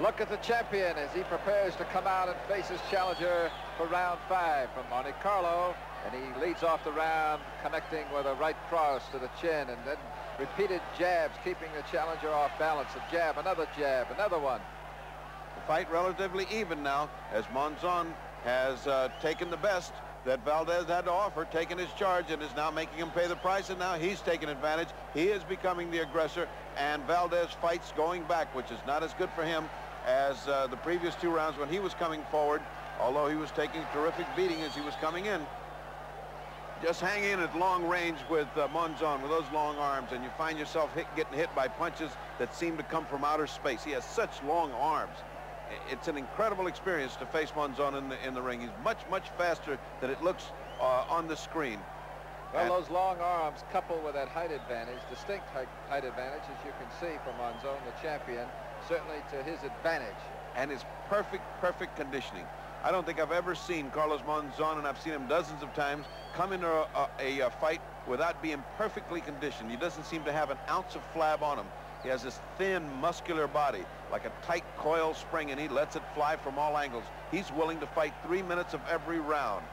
look at the champion as he prepares to come out and face his challenger for round 5 from Monte Carlo. And he leads off the round, connecting with a right cross to the chin, and then repeated jabs, keeping the challenger off balance. A jab, another one. The fight relatively even now, as Monzon has taken the best that Valdez had to offer, taken his charge, and is now making him pay the price, and now he's taking advantage. He is becoming the aggressor, and Valdez fights going back, which is not as good for him as the previous 2 rounds when he was coming forward, although he was taking a terrific beating as he was coming in. Just hang in at long range with Monzon with those long arms, and you find yourself getting hit by punches that seem to come from outer space. He has such long arms. It's an incredible experience to face Monzon in the ring. He's much faster than it looks on the screen. Well, those long arms coupled with that height advantage, distinct height advantage, as you can see from Monzon, the champion, certainly to his advantage. And his perfect conditioning. I don't think I've ever seen Carlos Monzon, and I've seen him dozens of times, come into a fight without being perfectly conditioned. He doesn't seem to have an ounce of flab on him. He has this thin, muscular body, like a tight coil spring, and he lets it fly from all angles. He's willing to fight 3 minutes of every round.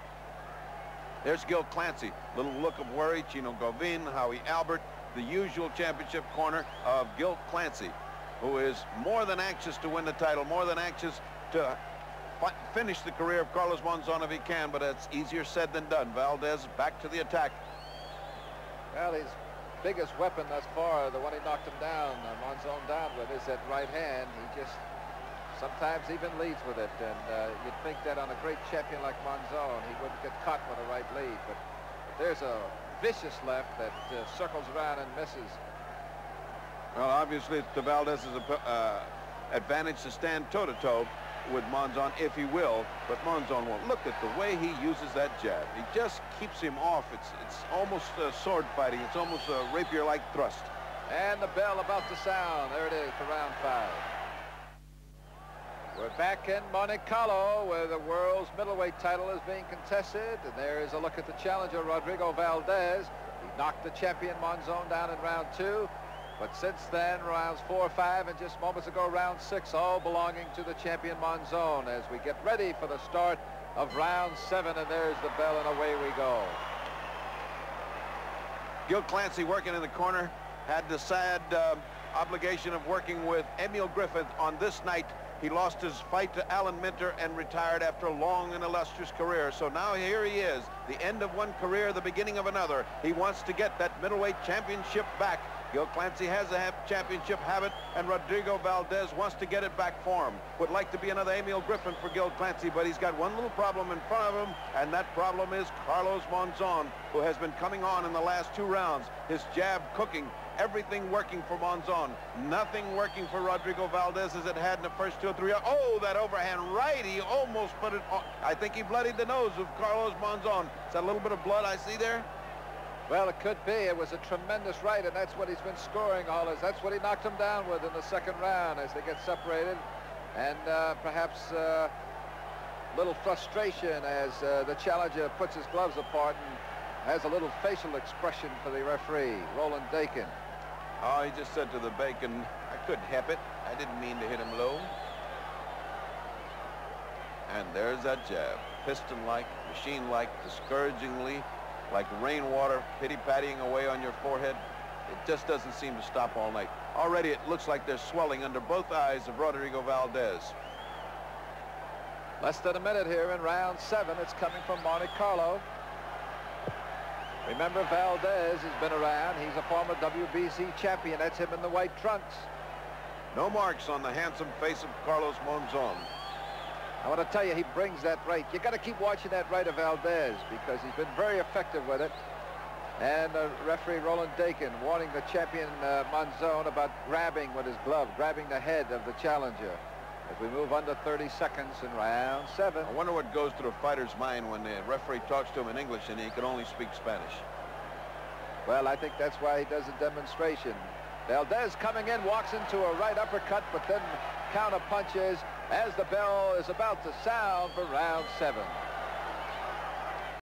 There's Gil Clancy, little look of worry. Chino Govin, Howie Albert, the usual championship corner of Gil Clancy, who is more than anxious to win the title, more than anxious to finish the career of Carlos Monzon if he can, but it's easier said than done. Valdez back to the attack. Well, his biggest weapon thus far, the one he knocked him down, Monzon down with, is that right hand. He just sometimes even leads with it, and you'd think that on a great champion like Monzon, he wouldn't get caught with a right lead, but there's a vicious left that circles around and misses. Well, obviously it's to Valdez's advantage to stand toe-to-toe with Monzon if he will, but Monzon won't. Look at the way he uses that jab. He just keeps him off. It's almost sword fighting. It's almost a rapier-like thrust. And the bell about to sound. There it is for round 5. We're back in Monte Carlo, where the world's middleweight title is being contested, and there is a look at the challenger, Rodrigo Valdez. He knocked the champion Monzon down in round 2. But since then, rounds 4, 5, and just moments ago, round 6, all belonging to the champion Monzon as we get ready for the start of round 7, and there's the bell, and away we go. Gil Clancy working in the corner, had the sad obligation of working with Emil Griffith on this night. He lost his fight to Alan Minter and retired after a long and illustrious career. So now here he is, the end of one career, the beginning of another. He wants to get that middleweight championship back. Gil Clancy has a championship habit, and Rodrigo Valdez wants to get it back for him. Would like to be another Emil Griffin for Gil Clancy, but he's got one little problem in front of him, and that problem is Carlos Monzon, who has been coming on in the last 2 rounds. His jab cooking, everything working for Monzon. Nothing working for Rodrigo Valdez as it had in the first 2 or 3 rounds. Oh, that overhand right, he almost put it on. I think he bloodied the nose of Carlos Monzon. Is that a little bit of blood I see there? Well, it could be. It was a tremendous right, and that's what he's been scoring all his. That's what he knocked him down with in the 2nd round as they get separated. And perhaps a little frustration as the challenger puts his gloves apart and has a little facial expression for the referee, Roland Dakin. Oh, he just said to the Bacon, I couldn't help it. I didn't mean to hit him low. And there's that jab. Piston-like, machine-like, discouragingly, like rainwater pity-pattying away on your forehead. It just doesn't seem to stop all night. Already it looks like there's swelling under both eyes of Rodrigo Valdez. Less than a minute here in round 7. It's coming from Monte Carlo. Remember, Valdez has been around. He's a former WBC champion. That's him in the white trunks. No marks on the handsome face of Carlos Monzon. I want to tell you, he brings that right. You got to keep watching that right of Valdez because he's been very effective with it. And referee Roland Dakin warning the champion Monzon about grabbing with his glove, grabbing the head of the challenger. As we move under 30 seconds in round 7. I wonder what goes through a fighter's mind when the referee talks to him in English and he can only speak Spanish. Well, I think that's why he does a demonstration. Valdez coming in, walks into a right uppercut, but then counter punches as the bell is about to sound for round 7.